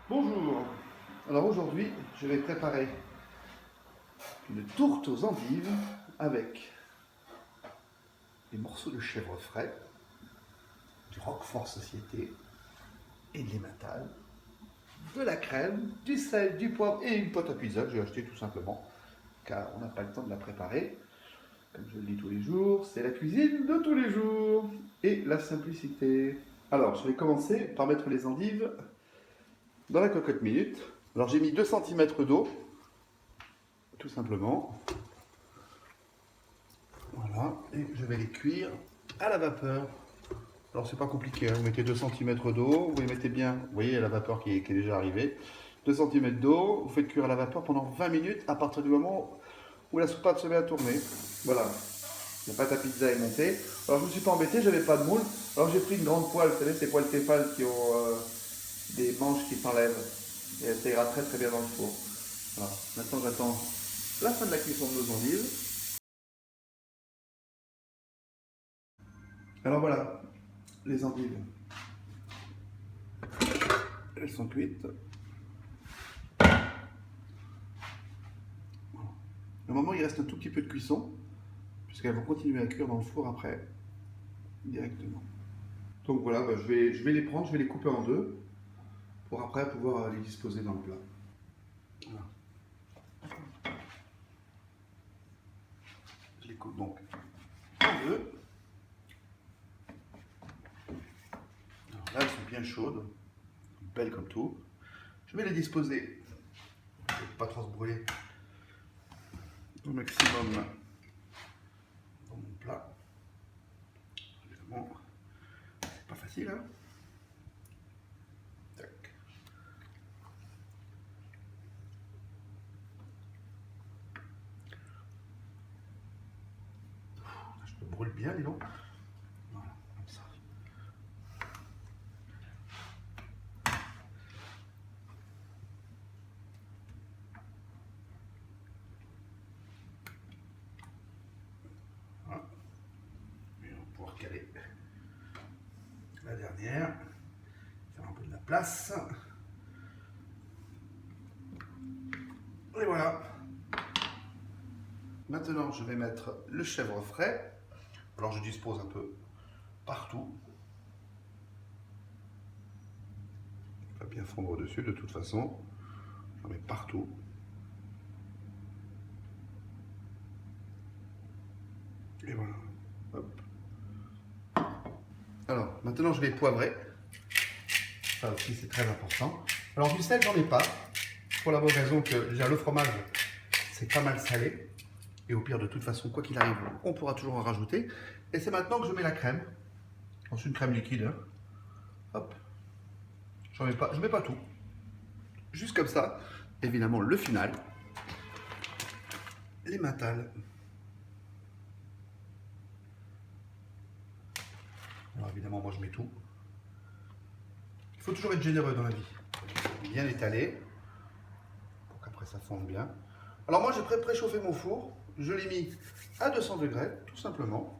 Bonjour. Alors aujourd'hui, je vais préparer une tourte aux endives avec des morceaux de chèvre frais, du Roquefort Société et de l'emmental, de la crème, du sel, du poivre et une pâte à pizza que j'ai acheté tout simplement car on n'a pas le temps de la préparer. Comme je le dis tous les jours, c'est la cuisine de tous les jours et la simplicité. Alors, je vais commencer par mettre les endives dans la cocotte minute. Alors, j'ai mis 2 cm d'eau, tout simplement. Voilà, et je vais les cuire à la vapeur. Alors c'est pas compliqué, hein. Vous mettez 2 cm d'eau, vous les mettez bien, vous voyez la vapeur qui est déjà arrivée. 2 cm d'eau, vous faites cuire à la vapeur pendant 20 minutes à partir du moment où la soupape se met à tourner. Voilà, la pâte à pizza est montée. Alors je ne me suis pas embêté, j'avais pas de moule. Alors j'ai pris une grande poêle, vous savez, ces poêles Tefal qui ont des manches qui s'enlèvent. Et ça ira très très bien dans le four. Voilà, maintenant j'attends la fin de la cuisson de nos endives. Alors voilà, les endives, elles sont cuites. Normalement, il reste un tout petit peu de cuisson, puisqu'elles vont continuer à cuire dans le four après, directement. Donc voilà, je vais les prendre, je vais les couper en deux, pour après pouvoir les disposer dans le plat. Voilà. Je les coupe donc en deux. Alors là, elles sont bien chaudes, belles comme tout. Je vais les disposer, pour pas trop se brûler, au maximum dans mon plat. Évidemment, c'est pas facile, hein. Tac. Je me brûle bien, dis donc. Voilà, comme ça. Voilà. Et on va pouvoir caler la dernière. Faire un peu de la place. Et voilà. Maintenant, je vais mettre le chèvre frais. Alors, je dispose un peu partout. Il va bien fondre au-dessus de toute façon. J'en mets partout. Et voilà. Hop. Alors, maintenant, je vais poivrer. Ça aussi, c'est très important. Alors, du sel, j'en ai pas. Pour la bonne raison que déjà le fromage, c'est pas mal salé. Et au pire, de toute façon, quoi qu'il arrive, on pourra toujours en rajouter. Et c'est maintenant que je mets la crème. C'est une crème liquide. Hein. Hop. Je mets pas tout. Juste comme ça. Évidemment, le final. L'emmental. Alors évidemment, moi je mets tout. Il faut toujours être généreux dans la vie. Bien étaler. Pour qu'après ça fonde bien. Alors moi j'ai préchauffé mon four. Je l'ai mis à 200 degrés, tout simplement.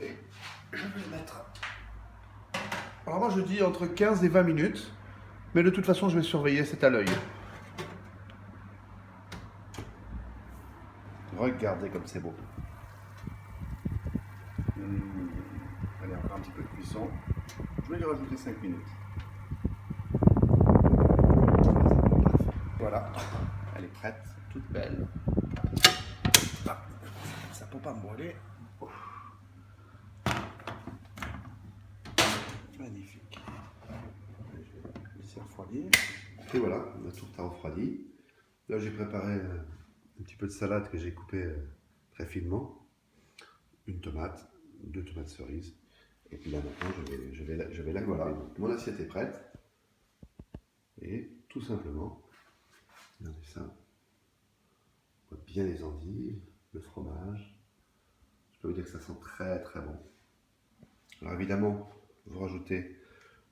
Et je vais le mettre. Alors moi je dis entre 15 et 20 minutes. Mais de toute façon je vais surveiller, c'est à l'œil. Regardez comme c'est beau. Allez, encore un petit peu de cuisson. Je vais lui rajouter 5 minutes. Voilà, elle est prête, toute belle. Ah, ça peut pas me brûler. Magnifique. Je vais laisser refroidir. Et voilà, la tourte a refroidi. Là, j'ai préparé un petit peu de salade que j'ai coupée très finement. Une tomate, 2 tomates cerises. Et puis là, maintenant, je vais la couper. Voilà, mon assiette est prête. Et tout simplement, regardez ça. On voit bien les endives, le fromage. Je peux vous dire que ça sent très très bon. Alors évidemment, vous rajoutez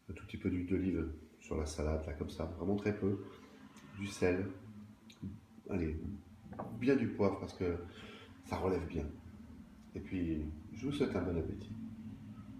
un tout petit peu d'huile d'olive sur la salade, là comme ça, vraiment très peu. Du sel, allez, bien du poivre parce que ça relève bien. Et puis, je vous souhaite un bon appétit.